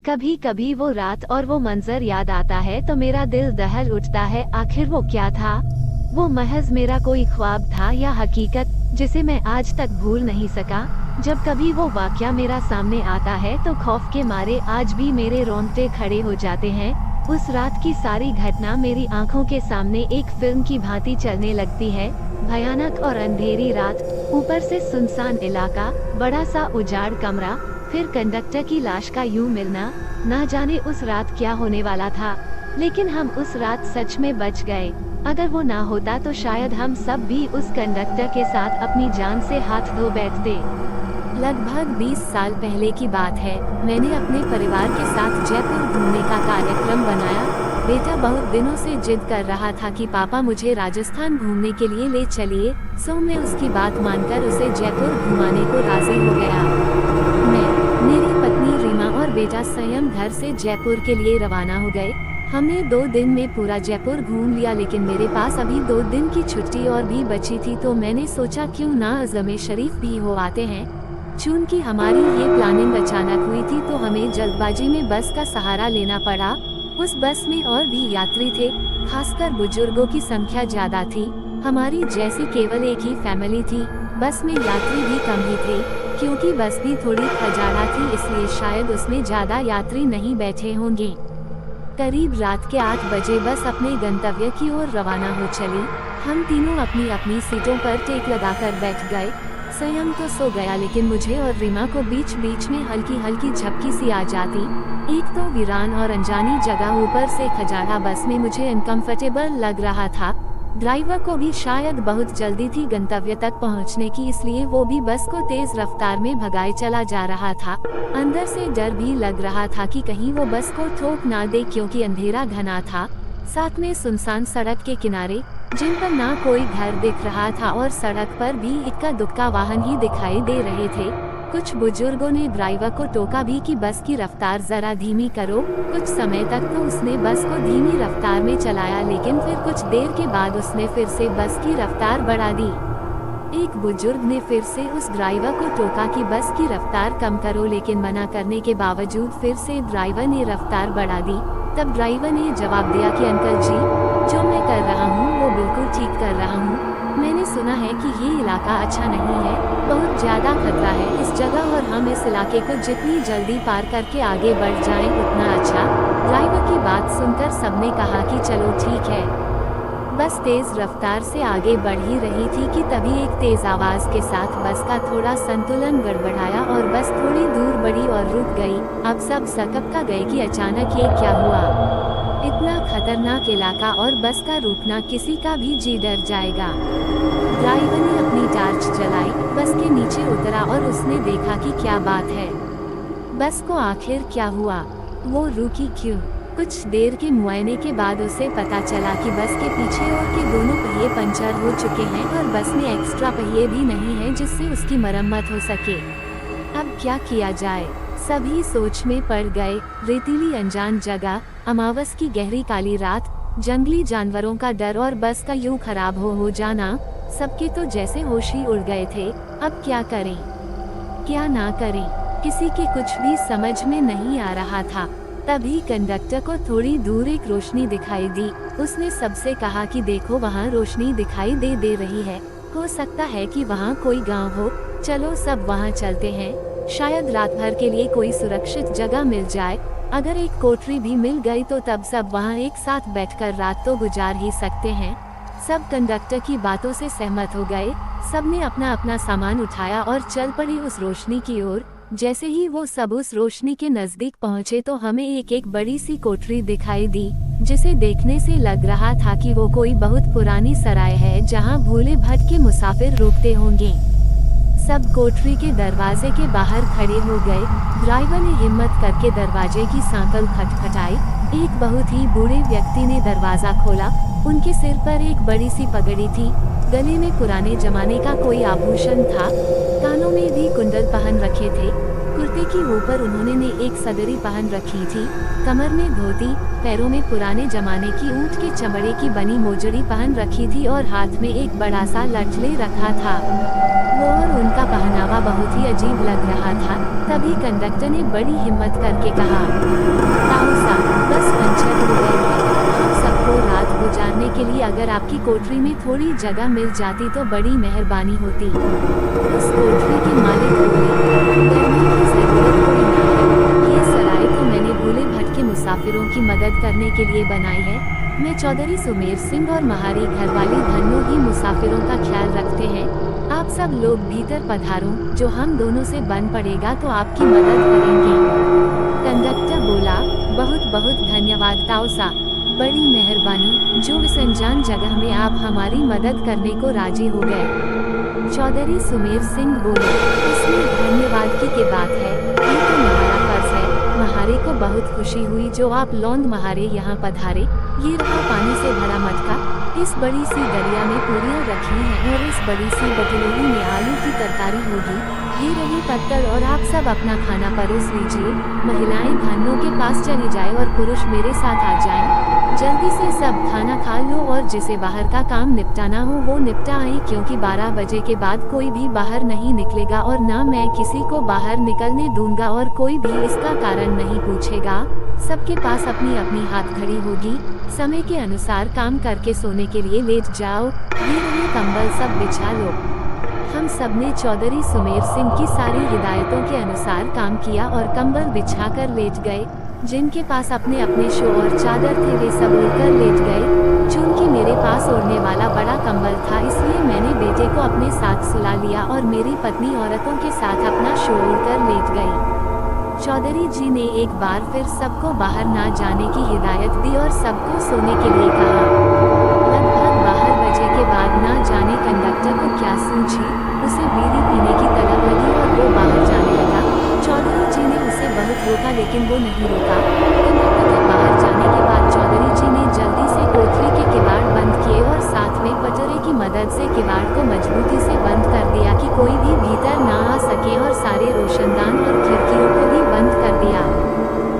कभी कभी वो रात और वो मंजर याद आता है तो मेरा दिल दहल उठता है। आखिर वो क्या था? वो महज मेरा कोई ख्वाब था या हकीकत जिसे मैं आज तक भूल नहीं सका। जब कभी वो वाकया मेरा सामने आता है तो खौफ के मारे आज भी मेरे रोंगटे खड़े हो जाते हैं। उस रात की सारी घटना मेरी आंखों के सामने एक फिल्म की भांति चलने लगती है। भयानक और अंधेरी रात, ऊपर से सुनसान इलाका, बड़ा सा उजाड़ कमरा, फिर कंडक्टर की लाश का यूं मिलना। ना जाने उस रात क्या होने वाला था, लेकिन हम उस रात सच में बच गए। अगर वो ना होता तो शायद हम सब भी उस कंडक्टर के साथ अपनी जान से हाथ धो बैठते। लगभग 20 साल पहले की बात है। मैंने अपने परिवार के साथ जयपुर घूमने का कार्यक्रम बनाया। बेटा बहुत दिनों से जिद कर रहा था कि पापा मुझे राजस्थान घूमने के लिए ले चलिए, सो मैं उसकी बात मानकर उसे जयपुर घुमाने को राजी हो गया। मैं, मेरी पत्नी रीमा और बेटा संयम घर से जयपुर के लिए रवाना हो गए। हमने 2 दिन में पूरा जयपुर घूम लिया, लेकिन मेरे पास अभी 2 दिन की छुट्टी और भी बची थी, तो मैंने सोचा क्यों ना अज़म शरीफ भी हो आते हैं। चूंकि हमारी ये प्लानिंग अचानक हुई थी तो हमें जल्दबाजी में बस का सहारा लेना पड़ा। उस बस में और भी यात्री थे, खासकर बुजुर्गों की संख्या ज्यादा थी। हमारी जैसी केवल एक ही फैमिली थी। बस में यात्री भी कम ही थे, क्योंकि बस भी थोड़ी खजाना थी, इसलिए शायद उसमें ज्यादा यात्री नहीं बैठे होंगे। करीब रात के 8 बजे बस अपने गंतव्य की ओर रवाना हो चली। हम तीनों अपनी अपनी सीटों पर टेक लगाकर बैठ गए। संयम तो सो गया, लेकिन मुझे और रीमा को बीच बीच में हल्की हल्की झपकी सी आ जाती। एक तो वीरान और अनजानी जगह, ऊपर से खजाना बस में मुझे अनकंफर्टेबल लग रहा था। ड्राइवर को भी शायद बहुत जल्दी थी गंतव्य तक पहुंचने की, इसलिए वो भी बस को तेज रफ्तार में भगाए चला जा रहा था। अंदर से डर भी लग रहा था कि कहीं वो बस को ठोक ना दे, क्योंकि अंधेरा घना था। साथ में सुनसान सड़क के किनारे, जिन पर ना कोई घर दिख रहा था और सड़क पर भी इक्का दुक्का वाहन ही दिखाई दे रहे थे। कुछ बुजुर्गों ने ड्राइवर को टोका भी कि बस की रफ्तार जरा धीमी करो। कुछ समय तक तो उसने बस को धीमी रफ्तार में चलाया, लेकिन फिर कुछ देर के बाद उसने फिर से बस की रफ्तार बढ़ा दी। एक बुजुर्ग ने फिर से उस ड्राइवर को टोका कि बस की रफ्तार कम करो, लेकिन मना करने के बावजूद फिर से ड्राइवर ने रफ्तार बढ़ा दी। तब ड्राइवर ने जवाब दिया कि अंकल जी, जो मैं कर रहा हूँ वो बिल्कुल ठीक कर रहा हूँ। मैंने सुना है कि ये इलाका अच्छा नहीं है, बहुत ज्यादा खतरा है इस जगह, और हम इस इलाके को जितनी जल्दी पार करके आगे बढ़ जाएं उतना अच्छा। ड्राइवर की बात सुनकर सबने कहा कि चलो ठीक है। बस तेज रफ्तार से आगे बढ़ ही रही थी कि तभी एक तेज आवाज के साथ बस का थोड़ा संतुलन गड़बड़ाया और बस थोड़ी दूर बढ़ी और रुक गई। अब सब सकपका गए कि अचानक ये क्या हुआ। इतना खतरनाक इलाका और बस का रुकना, किसी का भी जी डर जाएगा। ड्राइवर ने अपनी टार्च जलाई, बस के नीचे उतरा और उसने देखा कि क्या बात है। बस को आखिर क्या हुआ, वो रुकी क्यों? कुछ देर के मुआयने के बाद उसे पता चला कि बस के पीछे और के दोनों पहिए पंचर हो चुके हैं और बस में एक्स्ट्रा पहिए भी नहीं हैं जिससे उसकी मरम्मत हो सके। अब क्या किया जाए? सभी सोच में पड़ गए। रेतीली अनजान जगह, अमावस की गहरी काली रात, जंगली जानवरों का डर और बस का यूं खराब हो जाना, सबके तो जैसे होश ही उड़ गए थे। अब क्या करें, क्या ना करें, किसी के कुछ भी समझ में नहीं आ रहा था। तभी कंडक्टर को थोड़ी दूर एक रोशनी दिखाई दी। उसने सबसे कहा कि देखो वहाँ रोशनी दिखाई दे रही है, हो सकता है कि वहाँ कोई गांव हो, चलो सब वहाँ चलते हैं, शायद रात भर के लिए कोई सुरक्षित जगह मिल जाए। अगर एक कोठरी भी मिल गई तो तब सब वहाँ एक साथ बैठकर रात तो गुजार ही सकते हैं। सब कंडक्टर की बातों से सहमत हो गए। सबने अपना अपना सामान उठाया और चल पड़ी उस रोशनी की ओर। जैसे ही वो सब उस रोशनी के नजदीक पहुँचे तो हमें एक बड़ी सी कोठरी दिखाई दी, जिसे देखने से लग रहा था कि वो कोई बहुत पुरानी सराय है जहाँ भूले भटके मुसाफिर रुकते होंगे। सब कोठरी के दरवाजे के बाहर खड़े हो गए। ड्राइवर ने हिम्मत करके दरवाजे की सांकल खटखटाई। एक बहुत ही बूढ़े व्यक्ति ने दरवाजा खोला। उनके सिर पर एक बड़ी सी पगड़ी थी, गले में पुराने जमाने का कोई आभूषण था, कानों में भी कुंडल पहन रखे थे। कुर्ते के ऊपर उन्होंने ने एक सदरी पहन रखी थी, कमर में धोती, पैरों में पुराने जमाने की ऊंट के चमड़े की बनी मोजड़ी पहन रखी थी और हाथ में एक बड़ा सा लठले रखा था। वो और उनका पहनावा बहुत ही अजीब लग रहा था। तभी कंडक्टर ने बड़ी हिम्मत करके कहा, ताऊसा, बस पंचर हो गए हैं। हम सबको रात गुजारने के लिए अगर आपकी कोठरी में थोड़ी जगह मिल जाती तो बड़ी मेहरबानी होती। उस कोठरी के मालिक बोले, गर्मी की जरूरत कोई ना है। ये सराय तो मैंने भूले भटके मुसाफिरों की मदद करने के लिए बनाई है। मैं चौधरी सुमेर सिंह और महारी घरवाली धन्नो ही मुसाफिरों का ख्याल रखते हैं। आप सब लोग भीतर पधारो, जो हम दोनों से बन पड़ेगा तो आपकी मदद करेंगे। कंडक्टर बोला, बहुत बहुत धन्यवाद ताऊसा, बड़ी मेहरबानी, जो इस अनजान जगह में आप हमारी मदद करने को राजी हो गए। चौधरी सुमेर सिंह बोले, इसमें धन्यवाद की बात है, ये तो हमारा फर्ज है। महारे को बहुत खुशी हुई जो आप लौंड महारे यहाँ पधारे। ये रहा पानी से भरा मटका, इस बड़ी सी दरिया में पूरियां रखी हैं और इस बड़ी सी बटलोरी में आलू की तरकारी होगी। ये रही पत्तल और आप सब अपना खाना परोस लीजिए। महिलाएं धन्नों के पास चली जाए और पुरुष मेरे साथ आ जाएं। जल्दी से सब खाना खा लो और जिसे बाहर का काम निपटाना हो वो निपटा आए, क्योंकि 12 बजे के बाद कोई भी बाहर नहीं निकलेगा और ना मैं किसी को बाहर निकलने दूंगा और कोई भी इसका कारण नहीं पूछेगा। सबके पास अपनी अपनी हाथ खड़ी होगी। समय के अनुसार काम करके सोने के लिए लेट जाओ। ये रहे कंबल, सब बिछा लो। हम सब ने चौधरी सुमेर सिंह की सारी हिदायतों के अनुसार काम किया और कंबल बिछाकर लेट गए। जिनके पास अपने अपने शो और चादर थे वे सब उड़कर लेट गए। चूंकि मेरे पास ओढ़ने वाला बड़ा कंबल था, इसलिए मैंने बेटे को अपने साथ सुला लिया और मेरी पत्नी औरतों के साथ अपना शो उड़कर लेट गई। चौधरी जी ने एक बार फिर सबको बाहर ना जाने की हिदायत दी और सबको सोने के लिए कहा। लगभग 12 बजे के बाद ना जाने कंडक्टर को क्या सूझी, उसे बीड़ी पीने की तलब लगी और वो बाहर जाने लगा। चौधरी जी ने उसे बहुत रोका लेकिन वो नहीं रुका। कंडक्टर के बाहर जाने के बाद चौधरी जी ने जल्दी से कोठरी के किवाड़ बंद किए और साथ में पटरे की मदद से किवाड़ को मजबूती से बंद कर दिया कि कोई भी भीतर ना आ सके और सारे रोशनदान और खिड़कियों को भी बंद कर दिया।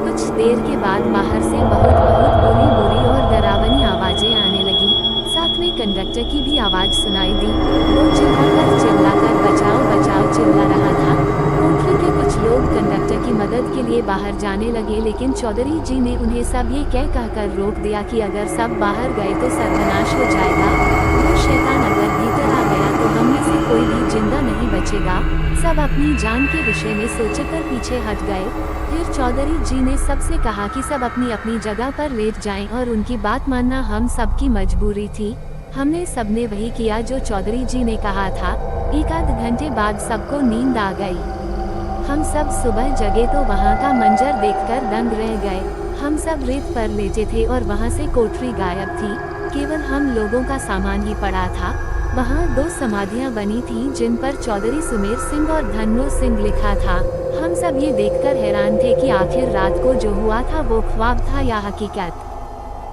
कुछ देर के बाद बाहर से बहुत बुरी बुरी और डरावनी आवाजें आने लगी। साथ में कंडक्टर की भी आवाज सुनाई दी। वो चिल्लाकर बचाओ बचाओ चिल्ला रहा था। कोठरी के कुछ लोग कंडक्टर की मदद के लिए बाहर जाने लगे, लेकिन चौधरी जी ने उन्हें सब ये कहकर रोक दिया कि अगर सब बाहर गए तो सर्वनाश हो जाएगा। वो शैतान अगर भीतर आ गया तो हम में से कोई भी जिंदा नहीं बचेगा। सब अपनी जान के विषय में सोचकर पीछे हट गए। फिर चौधरी जी ने सबसे कहा कि सब अपनी अपनी जगह पर लेट जाएं और उनकी बात मानना हम सबकी मजबूरी थी। हमने सबने वही किया जो चौधरी जी ने कहा था। एक आध घंटे बाद सबको नींद आ गई। हम सब सुबह जगे तो वहाँ का मंजर देखकर दंग रह गए। हम सब रेत पर लेटे थे और वहाँ से कोठरी गायब थी, केवल हम लोगों का सामान ही पड़ा था। वहाँ 2 समाधियाँ बनी थीं जिन पर चौधरी सुमेर सिंह और धन्नो सिंह लिखा था। हम सब ये देखकर हैरान थे कि आखिर रात को जो हुआ था वो ख्वाब था या हकीकत।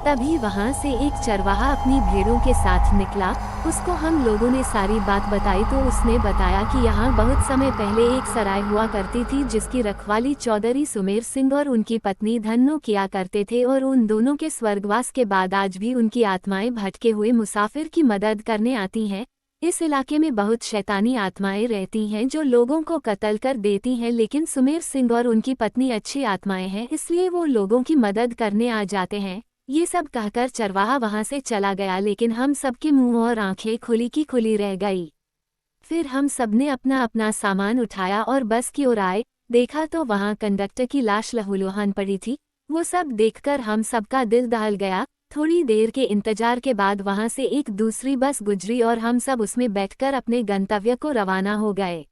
तभी वहाँ से एक चरवाहा अपनी भेड़ों के साथ निकला। उसको हम लोगों ने सारी बात बताई तो उसने बताया कि यहाँ बहुत समय पहले एक सराय हुआ करती थी जिसकी रखवाली चौधरी सुमेर सिंह और उनकी पत्नी धन्नो किया करते थे और उन दोनों के स्वर्गवास के बाद आज भी उनकी आत्माएं भटके हुए मुसाफिर की मदद करने आती हैं। इस इलाके में बहुत शैतानी आत्माएं रहती हैं जो लोगों को कत्ल कर देती हैं, लेकिन सुमेर सिंह और उनकी पत्नी अच्छी आत्माएं हैं, इसलिए वो लोगों की मदद करने आ जाते हैं। ये सब कहकर चरवाहा वहां से चला गया, लेकिन हम सबके मुंह और आंखें खुली की खुली रह गई। फिर हम सबने अपना अपना सामान उठाया और बस की ओर आए। देखा तो वहां कंडक्टर की लाश लहूलुहान पड़ी थी। वो सब देखकर हम सबका दिल दहल गया। थोड़ी देर के इंतजार के बाद वहां से एक दूसरी बस गुजरी और हम सब उसमें बैठकर अपने गंतव्य को रवाना हो गए।